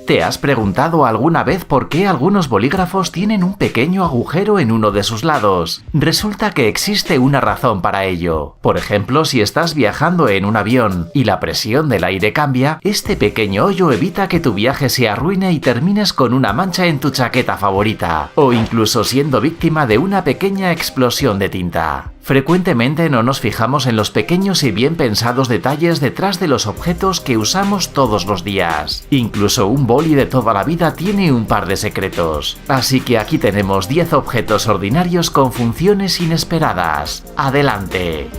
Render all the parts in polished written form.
¿Te has preguntado alguna vez por qué algunos bolígrafos tienen un pequeño agujero en uno de sus lados? Resulta que existe una razón para ello. Por ejemplo, si estás viajando en un avión y la presión del aire cambia, este pequeño hoyo evita que tu viaje se arruine y termines con una mancha en tu chaqueta favorita, o incluso siendo víctima de una pequeña explosión de tinta. Frecuentemente no nos fijamos en los pequeños y bien pensados detalles detrás de los objetos que usamos todos los días. Incluso un boli de toda la vida tiene un par de secretos. Así que aquí tenemos 10 objetos ordinarios con funciones inesperadas. ¡Adelante!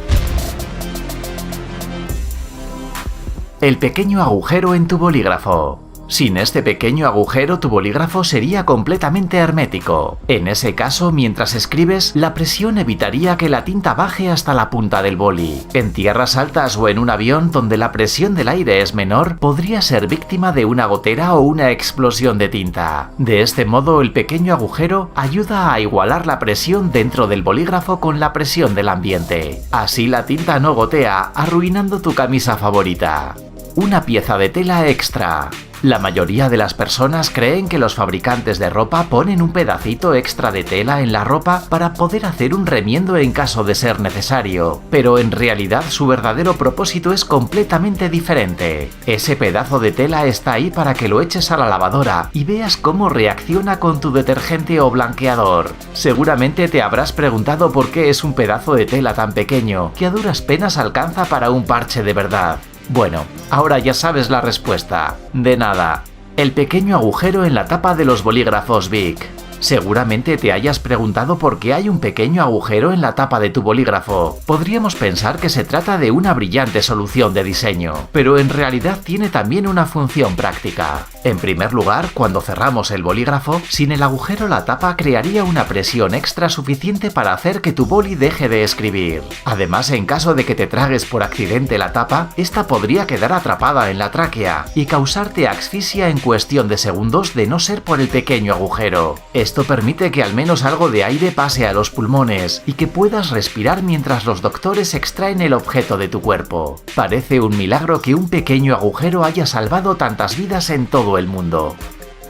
El pequeño agujero en tu bolígrafo. Sin este pequeño agujero, tu bolígrafo sería completamente hermético. En ese caso, mientras escribes, la presión evitaría que la tinta baje hasta la punta del boli. En tierras altas o en un avión donde la presión del aire es menor, podría ser víctima de una gotera o una explosión de tinta. De este modo, el pequeño agujero ayuda a igualar la presión dentro del bolígrafo con la presión del ambiente. Así la tinta no gotea, arruinando tu camisa favorita. Una pieza de tela extra. La mayoría de las personas creen que los fabricantes de ropa ponen un pedacito extra de tela en la ropa para poder hacer un remiendo en caso de ser necesario, pero en realidad su verdadero propósito es completamente diferente. Ese pedazo de tela está ahí para que lo eches a la lavadora y veas cómo reacciona con tu detergente o blanqueador. Seguramente te habrás preguntado por qué es un pedazo de tela tan pequeño que a duras penas alcanza para un parche de verdad. Bueno, ahora ya sabes la respuesta. De nada. El pequeño agujero en la tapa de los bolígrafos Bic. Seguramente te hayas preguntado por qué hay un pequeño agujero en la tapa de tu bolígrafo. Podríamos pensar que se trata de una brillante solución de diseño, pero en realidad tiene también una función práctica. En primer lugar, cuando cerramos el bolígrafo, sin el agujero la tapa crearía una presión extra suficiente para hacer que tu boli deje de escribir. Además, en caso de que te tragues por accidente la tapa, esta podría quedar atrapada en la tráquea y causarte asfixia en cuestión de segundos de no ser por el pequeño agujero. Esto permite que al menos algo de aire pase a los pulmones y que puedas respirar mientras los doctores extraen el objeto de tu cuerpo. Parece un milagro que un pequeño agujero haya salvado tantas vidas en todo el mundo.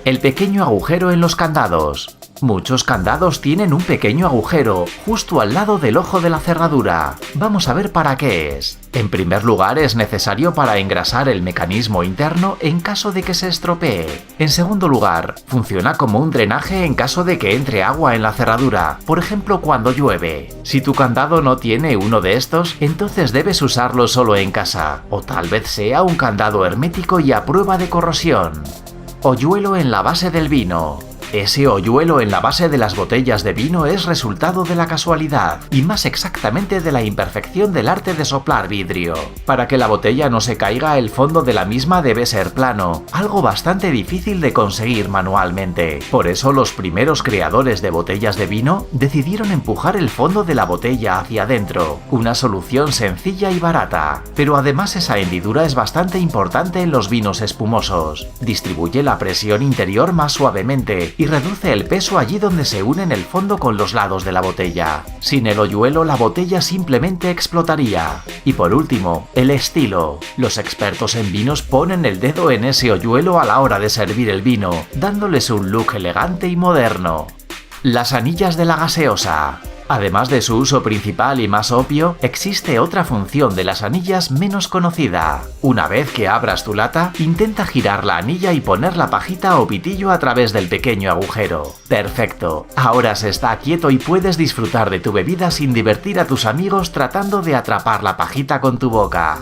El pequeño agujero en los candados. Muchos candados tienen un pequeño agujero justo al lado del ojo de la cerradura. Vamos a ver para qué es. En primer lugar, es necesario para engrasar el mecanismo interno en caso de que se estropee. En segundo lugar, funciona como un drenaje en caso de que entre agua en la cerradura, por ejemplo cuando llueve. Si tu candado no tiene uno de estos, entonces debes usarlo solo en casa, o tal vez sea un candado hermético y a prueba de corrosión. Hoyuelo en la base del vino. Ese hoyuelo en la base de las botellas de vino es resultado de la casualidad, y más exactamente de la imperfección del arte de soplar vidrio. Para que la botella no se caiga, el fondo de la misma debe ser plano, algo bastante difícil de conseguir manualmente. Por eso los primeros creadores de botellas de vino decidieron empujar el fondo de la botella hacia adentro, una solución sencilla y barata. Pero además esa hendidura es bastante importante en los vinos espumosos. Distribuye la presión interior más suavemente y reduce el peso allí donde se unen el fondo con los lados de la botella. Sin el hoyuelo, la botella simplemente explotaría. Y por último, el estilo. Los expertos en vinos ponen el dedo en ese hoyuelo a la hora de servir el vino, dándoles un look elegante y moderno. Las anillas de la gaseosa. Además de su uso principal y más obvio, existe otra función de las anillas menos conocida. Una vez que abras tu lata, intenta girar la anilla y poner la pajita o pitillo a través del pequeño agujero. ¡Perfecto! Ahora se está quieto y puedes disfrutar de tu bebida sin divertir a tus amigos tratando de atrapar la pajita con tu boca.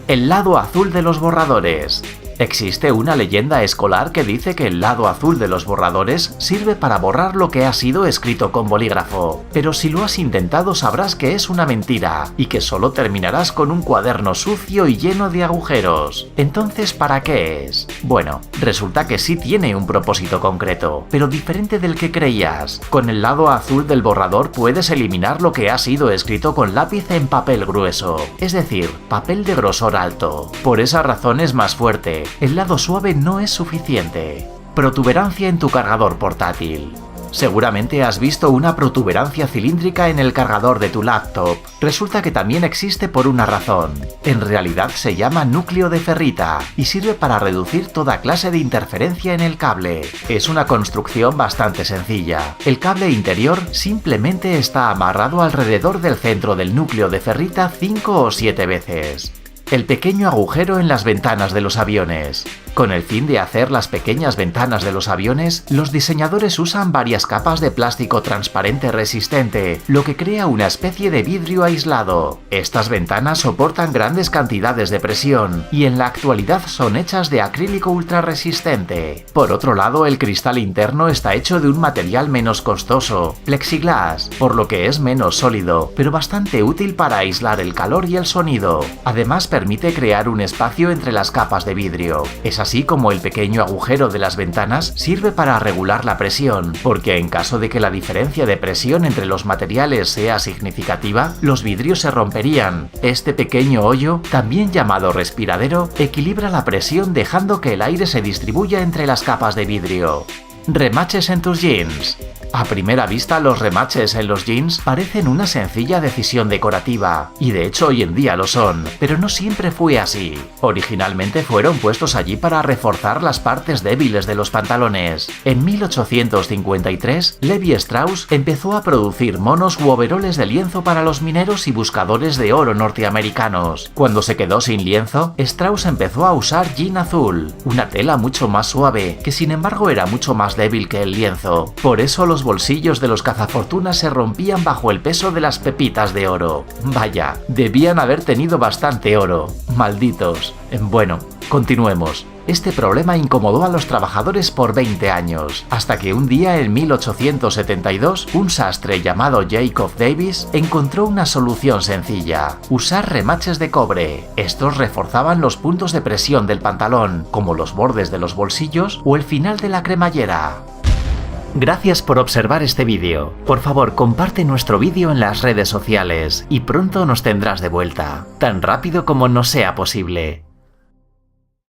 El lado azul de los borradores. Existe una leyenda escolar que dice que el lado azul de los borradores sirve para borrar lo que ha sido escrito con bolígrafo, pero si lo has intentado sabrás que es una mentira y que solo terminarás con un cuaderno sucio y lleno de agujeros. Entonces, ¿para qué es? Bueno, resulta que sí tiene un propósito concreto, pero diferente del que creías. Con el lado azul del borrador puedes eliminar lo que ha sido escrito con lápiz en papel grueso, es decir, papel de grosor alto. Por esa razón es más fuerte. El lado suave no es suficiente. Protuberancia en tu cargador portátil. Seguramente has visto una protuberancia cilíndrica en el cargador de tu laptop. Resulta que también existe por una razón. En realidad se llama núcleo de ferrita y sirve para reducir toda clase de interferencia en el cable. Es una construcción bastante sencilla. El cable interior simplemente está amarrado alrededor del centro del núcleo de ferrita 5 o 7 veces. El pequeño agujero en las ventanas de los aviones. Con el fin de hacer las pequeñas ventanas de los aviones, los diseñadores usan varias capas de plástico transparente resistente, lo que crea una especie de vidrio aislado. Estas ventanas soportan grandes cantidades de presión y en la actualidad son hechas de acrílico ultra resistente. Por otro lado, el cristal interno está hecho de un material menos costoso, plexiglass, por lo que es menos sólido, pero bastante útil para aislar el calor y el sonido. Además, permite crear un espacio entre las capas de vidrio. Es así como el pequeño agujero de las ventanas sirve para regular la presión, porque en caso de que la diferencia de presión entre los materiales sea significativa, los vidrios se romperían. Este pequeño hoyo, también llamado respiradero, equilibra la presión dejando que el aire se distribuya entre las capas de vidrio. Remaches en tus jeans. A primera vista, los remaches en los jeans parecen una sencilla decisión decorativa, y de hecho hoy en día lo son, pero no siempre fue así. Originalmente fueron puestos allí para reforzar las partes débiles de los pantalones. En 1853, Levi Strauss empezó a producir monos u overoles de lienzo para los mineros y buscadores de oro norteamericanos. Cuando se quedó sin lienzo, Strauss empezó a usar jean azul, una tela mucho más suave, que sin embargo era mucho más débil que el lienzo. Por eso los bolsillos de los cazafortunas se rompían bajo el peso de las pepitas de oro. Vaya, debían haber tenido bastante oro. Malditos. Bueno, continuemos. Este problema incomodó a los trabajadores por 20 años, hasta que un día en 1872, un sastre llamado Jacob Davis encontró una solución sencilla: usar remaches de cobre. Estos reforzaban los puntos de presión del pantalón, como los bordes de los bolsillos o el final de la cremallera. Gracias por observar este vídeo. Por favor, comparte nuestro vídeo en las redes sociales y pronto nos tendrás de vuelta, tan rápido como nos sea posible.